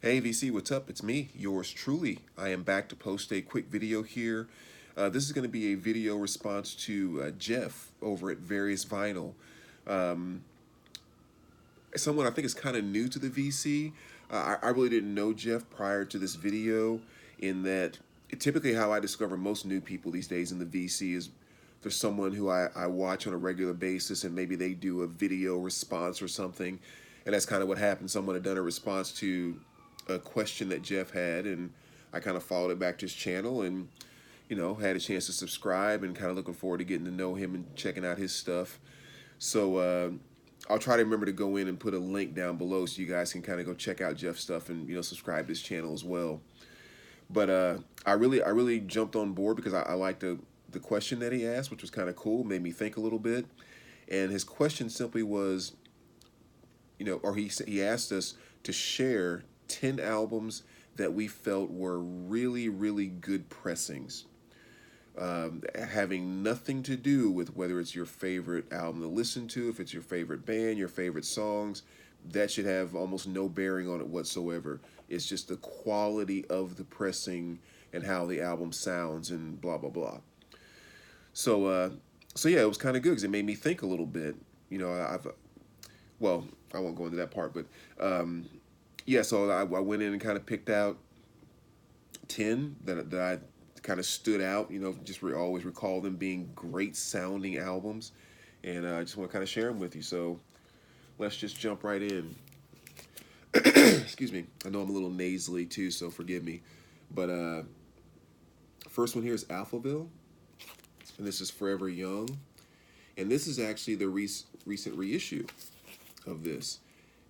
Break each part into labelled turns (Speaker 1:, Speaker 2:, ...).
Speaker 1: Hey VC, what's up? It's me, yours truly. I am back to post a quick video here. This is going to be a video response to Jeff over at Various Vinyl. Um, Someone I think is kind of new to the VC. I really didn't know Jeff prior to this video, in that typically how I discover most new people these days in the VC is there's someone who I watch on a regular basis and maybe they do a video response or something. And that's kind of what happened. Someone had done a response to a question that Jeff had, and I kind of followed it back to his channel and, had a chance to subscribe and kind of looking forward to getting to know him and checking out his stuff. So I'll try to remember to go in and put a link down below so you guys can kind of go check out Jeff's stuff and subscribe to his channel as well. But I really jumped on board because I liked the question that he asked, which was kind of cool, made me think a little bit. And his question simply was, or he asked us to share 10 albums that we felt were really really good pressings, having nothing to do with whether it's your favorite album to listen to, if it's your favorite band, your favorite songs. That should have almost no bearing on it whatsoever. It's just the quality of the pressing and how the album sounds and blah blah blah. So, so yeah, it was kind of good because it made me think a little bit. I've well, I won't go into that part, but yeah. So I went in and kind of picked out 10 that I kind of stood out. Just always recall them being great sounding albums, and I just want to kind of share them with you. So let's just jump right in. Excuse me. I know I'm a little nasally too, so forgive me. But first one here is Alphaville, and this is Forever Young, and this is actually the recent reissue of this,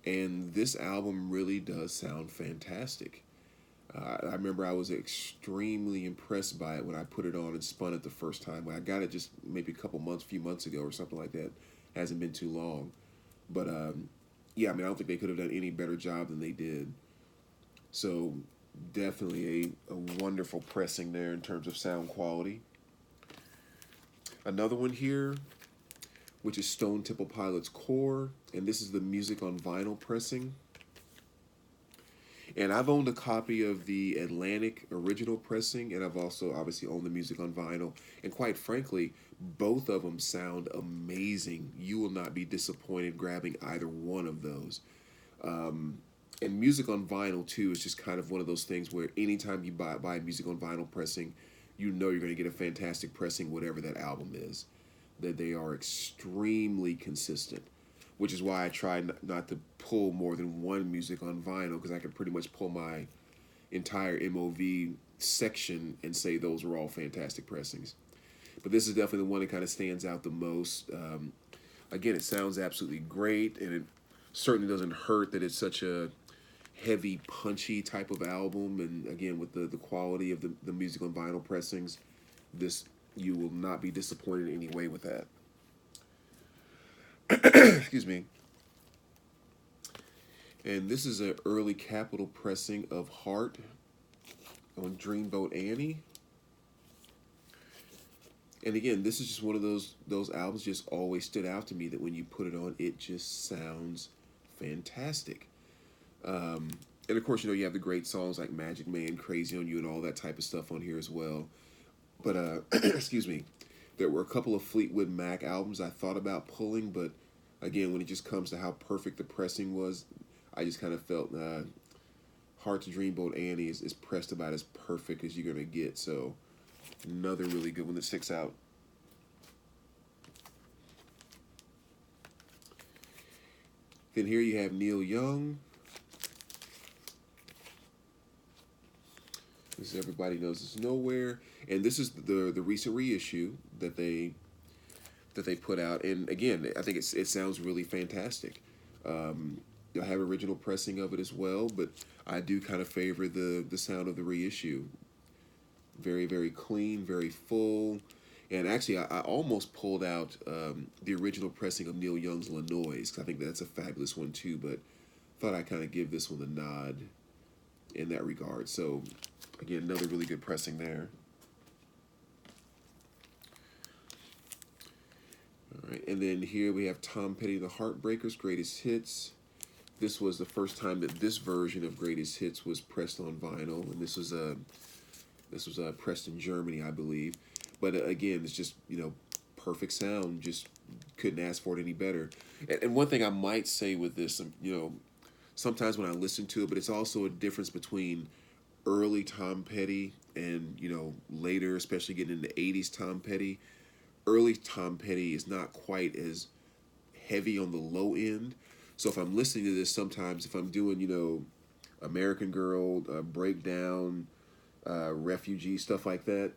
Speaker 1: and this album really does sound fantastic. I remember I was extremely impressed by it when I put it on and spun it the first time. I got it just maybe few months ago or something like that. Hasn't been too long, but yeah, I mean, I don't think they could have done any better job than they did. So definitely a wonderful pressing there in terms of sound quality. Another one here, which is Stone Temple Pilots Core, and this is the music on vinyl pressing. And I've owned a copy of the Atlantic original pressing, and I've also obviously owned the music on vinyl. And quite frankly, both of them sound amazing. You will not be disappointed grabbing either one of those. And music on vinyl too is just kind of one of those things where anytime you buy music on vinyl pressing, you know you're going to get a fantastic pressing, whatever that album is. That they are extremely consistent, which is why I try not to pull more than one music on vinyl, because I could pretty much pull my entire MOV section and say those were all fantastic pressings. But this is definitely the one that kind of stands out the most. Again, it sounds absolutely great, and it certainly doesn't hurt that it's such a heavy, punchy type of album. And again, with the quality of the music on vinyl pressings, this you will not be disappointed in any way with that. Excuse me. And this is an early Capitol pressing of Heart on Dreamboat Annie. And again, this is just one of those albums just always stood out to me, that when you put it on, it just sounds fantastic. And of course, you have the great songs like Magic Man, Crazy on You, and all that type of stuff on here as well. But excuse me, there were a couple of Fleetwood Mac albums I thought about pulling, but again, when it just comes to how perfect the pressing was, I just kind of felt Heart to Dreamboat Annie is pressed about as perfect as you're going to get. So another really good one that sticks out. Then here you have Neil Young. This is Everybody Knows It's Nowhere. And this is the recent reissue that they put out. And again, I think it sounds really fantastic. I have original pressing of it as well, but I do kind of favor the sound of the reissue. Very, very clean, very full. And actually, I almost pulled out the original pressing of Neil Young's Illinois, because I think that's a fabulous one too, but thought I'd kind of give this one a nod in that regard. So again, another really good pressing there. All right, and then here we have Tom Petty, The Heartbreakers, Greatest Hits. this was the first time that this version of Greatest Hits was pressed on vinyl, and this was pressed in Germany, I believe. But again, it's just, you know, perfect sound. Just couldn't ask for it any better. And one thing I might say with this, you know, sometimes when I listen to it, but it's also a difference between early Tom Petty and, you know, later, especially getting into '80s Tom Petty. Early Tom Petty is not quite as heavy on the low end. So if I'm listening to this, sometimes if I'm doing, you know, American Girl, Breakdown, Refugee, stuff like that,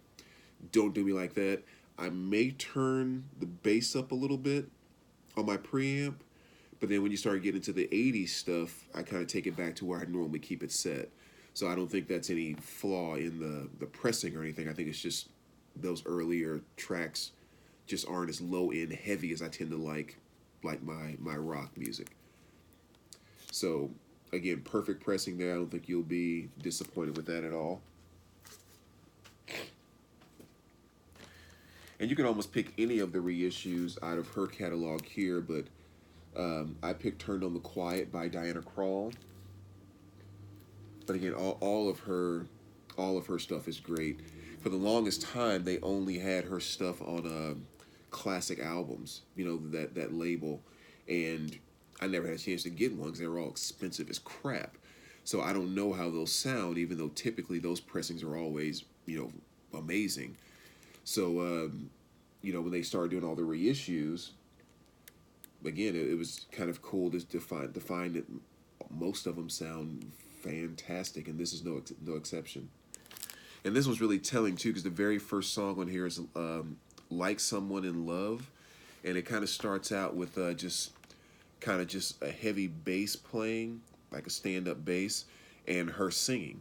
Speaker 1: Don't Do Me Like That, I may turn the bass up a little bit on my preamp, but then when you start getting into the '80s stuff, I kind of take it back to where I normally keep it set. So I don't think that's any flaw in the pressing or anything. I think it's just those earlier tracks just aren't as low end heavy as I tend to like my rock music. So again, perfect pressing there. I don't think you'll be disappointed with that at all. And you can almost pick any of the reissues out of her catalog here, but I picked "Turned on the Quiet" by Diana Krall. But again, all of her stuff is great. For the longest time, they only had her stuff on classic albums, you know, that label, and I never had a chance to get one because they were all expensive as crap. So I don't know how those sound, even though typically those pressings are always, you know, amazing. So you know, when they started doing all the reissues, again, it was kind of cool to find that most of them sound fantastic, and this is no exception. And this was really telling too, because the very first song on here is "Like Someone in Love," and it kind of starts out with just a heavy bass playing, like a stand-up bass, and her singing,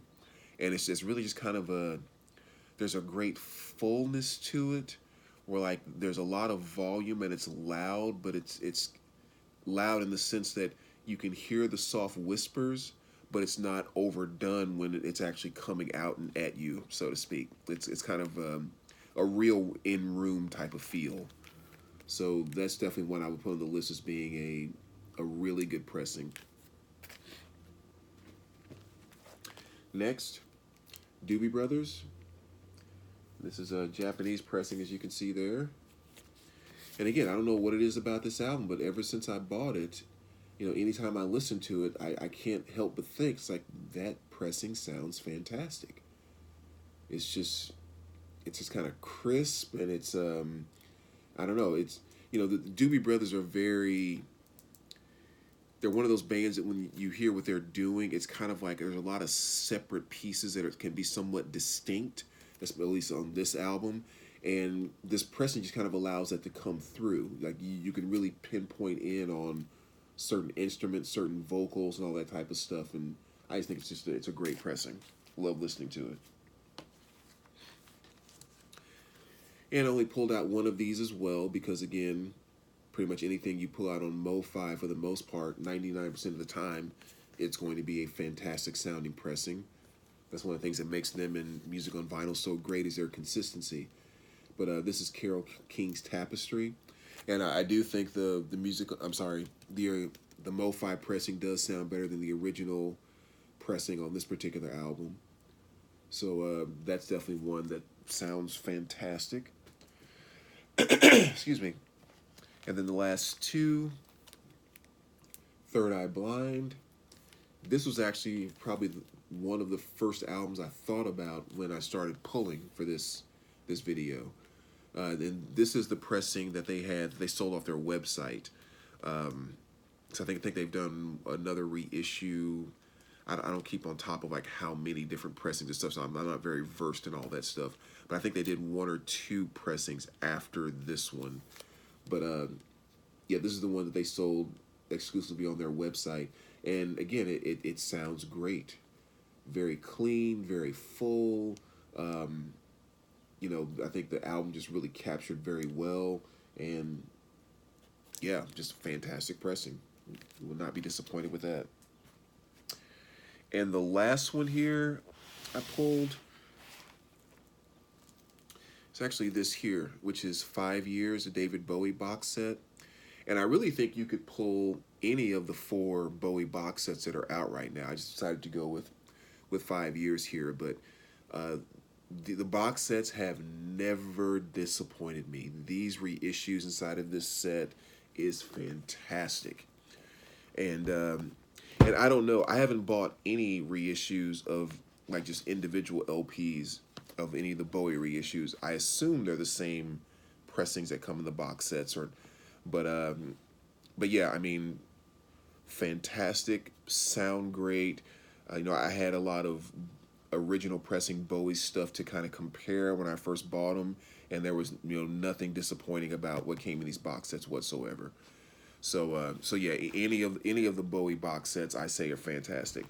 Speaker 1: and it's just really just kind of there's a great fullness to it, where like there's a lot of volume and it's loud, but it's loud in the sense that you can hear the soft whispers, but it's not overdone when it's actually coming out and at you, so to speak. It's kind of a real in-room type of feel. So that's definitely one I would put on the list as being a really good pressing. Next, Doobie Brothers. This is a Japanese pressing, as you can see there. And again, I don't know what it is about this album, but ever since I bought it, you know, anytime I listen to it, I can't help but think, it's like, that pressing sounds fantastic. It's just kind of crisp, and it's I don't know, it's, you know, the Doobie Brothers are they're one of those bands that when you hear what they're doing, it's kind of like there's a lot of separate pieces that can be somewhat distinct, at least on this album. And this pressing just kind of allows that to come through. Like you can really pinpoint in on certain instruments, certain vocals, and all that type of stuff. And I just think it's a great pressing. Love listening to it. And I only pulled out one of these as well because, again, pretty much anything you pull out on Mo-Fi, for the most part, 99% of the time, it's going to be a fantastic sounding pressing. That's one of the things that makes them and music on vinyl so great, is their consistency. But this is Carole King's Tapestry, and I do think the music. I'm sorry, the Mo-Fi pressing does sound better than the original pressing on this particular album. So that's definitely one that sounds fantastic. Excuse me. And then the last two, Third Eye Blind. This was actually probably one of the first albums I thought about when I started pulling for this video. And this is the pressing that they sold off their website. So I think they've done another reissue. I don't keep on top of like how many different pressings and stuff, so I'm not very versed in all that stuff. But I think they did one or two pressings after this one. But yeah, this is the one that they sold exclusively on their website. And again, it sounds great. Very clean, very full. You know, I think the album just really captured very well. And yeah, just fantastic pressing. You will not be disappointed with that. And the last one here I pulled, it's actually this here, which is 5 Years, a David Bowie box set. And I really think you could pull any of the 4 Bowie box sets that are out right now. I just decided to go with 5 years here, but uh, the box sets have never disappointed me. These reissues inside of this set is fantastic, and and I don't know. I haven't bought any reissues of like just individual LPs of any of the Bowie reissues. I assume they're the same pressings that come in the box sets, or but yeah, I mean, fantastic, sound great. I had a lot of original pressing Bowie stuff to kind of compare when I first bought them, and there was nothing disappointing about what came in these box sets whatsoever. So yeah, any of the Bowie box sets I say are fantastic,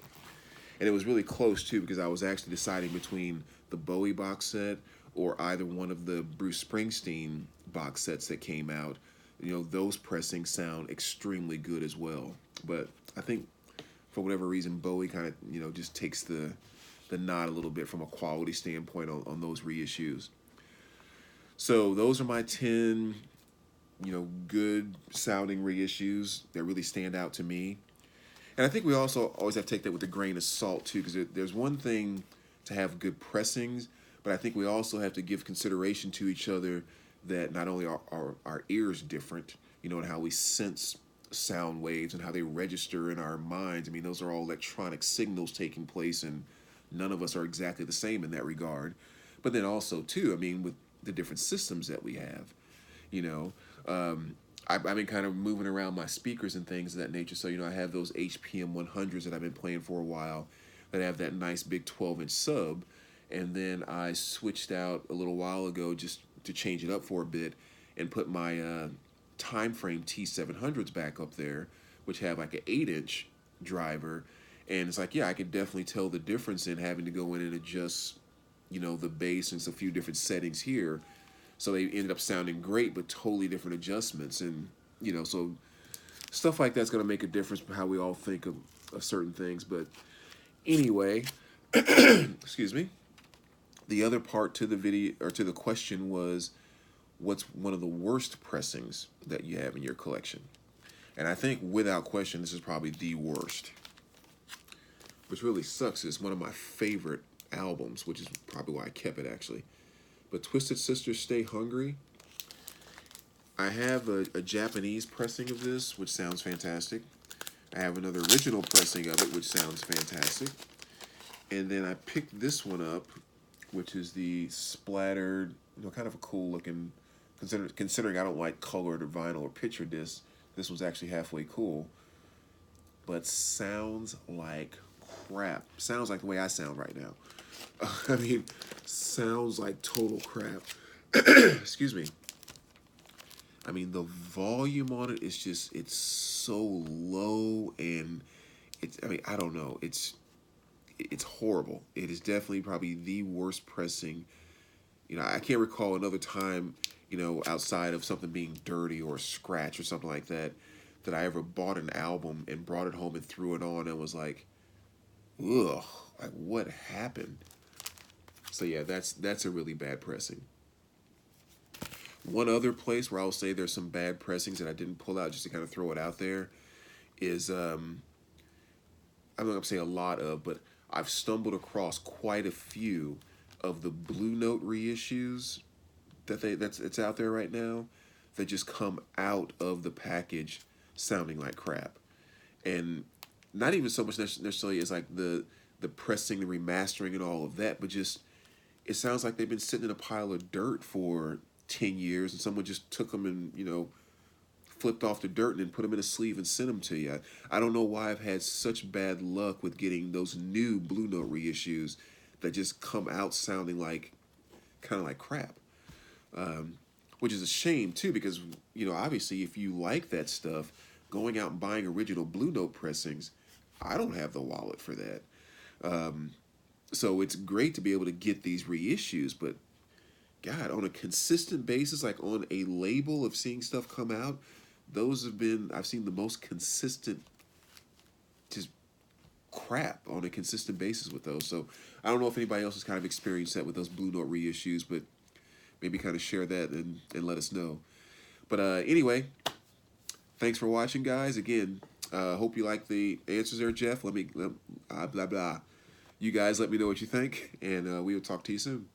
Speaker 1: and it was really close too because I was actually deciding between the Bowie box set or either one of the Bruce Springsteen box sets that came out. Those pressings sound extremely good as well, but I think for whatever reason Bowie kind of just takes the nod a little bit from a quality standpoint on those reissues. So those are my 10 good sounding reissues that really stand out to me. And I think we also always have to take that with a grain of salt too, because there's one thing to have good pressings, but I think we also have to give consideration to each other that not only are our ears different, and how we sense sound waves and how they register in our minds. I mean, those are all electronic signals taking place, and none of us are exactly the same in that regard. But then also too, I mean, with the different systems that we have, you know, I've been kind of moving around my speakers and things of that nature. So, I have those HPM 100s that I've been playing for a while that have that nice big 12-inch sub. And then I switched out a little while ago just to change it up for a bit and put my time frame T700s back up there, which have like an 8-inch driver. And it's like, yeah, I could definitely tell the difference in having to go in and adjust, the bass and a few different settings here. So they ended up sounding great, but totally different adjustments. And, so stuff like that's going to make a difference for how we all think of certain things. But anyway, excuse me. The other part to the video, or to the question, was what's one of the worst pressings that you have in your collection? And I think without question, this is probably the worst. Which really sucks. It's one of my favorite albums, which is probably why I kept it actually. But Twisted Sister Stay Hungry, I have a Japanese pressing of this, which sounds fantastic. I have another original pressing of it, which sounds fantastic. And then I picked this one up, which is the splattered, kind of a cool looking, considering I don't like colored or vinyl or picture discs, this was actually halfway cool. But sounds like crap. Sounds like the way I sound right now. I mean, sounds like total crap. Excuse me. I mean, the volume on it is just, it's so low, and I don't know. It's horrible. It is definitely probably the worst pressing. I can't recall another time, outside of something being dirty or a scratch or something like that, that I ever bought an album and brought it home and threw it on and was like, ugh, like what happened? So yeah, that's a really bad pressing. One other place where I'll say there's some bad pressings that I didn't pull out just to kind of throw it out there is, I'm not going to say a lot of, but I've stumbled across quite a few of the Blue Note reissues that's out there right now that just come out of the package sounding like crap. And not even so much necessarily as like the pressing, the remastering, and all of that, but just it sounds like they've been sitting in a pile of dirt for 10 years and someone just took them and, flipped off the dirt and then put them in a sleeve and sent them to you. I don't know why I've had such bad luck with getting those new Blue Note reissues that just come out sounding like kind of like crap. Which is a shame too, because, obviously if you like that stuff, going out and buying original Blue Note pressings, I don't have the wallet for that. So it's great to be able to get these reissues, but God, on a consistent basis, like on a label of seeing stuff come out, those have been, I've seen the most consistent just crap on a consistent basis with those. So I don't know if anybody else has kind of experienced that with those Blue Note reissues, but maybe kind of share that and let us know. But anyway, thanks for watching, guys. Again, Hope you like the answers there, Jeff. Blah blah blah. You guys let me know what you think, and we will talk to you soon.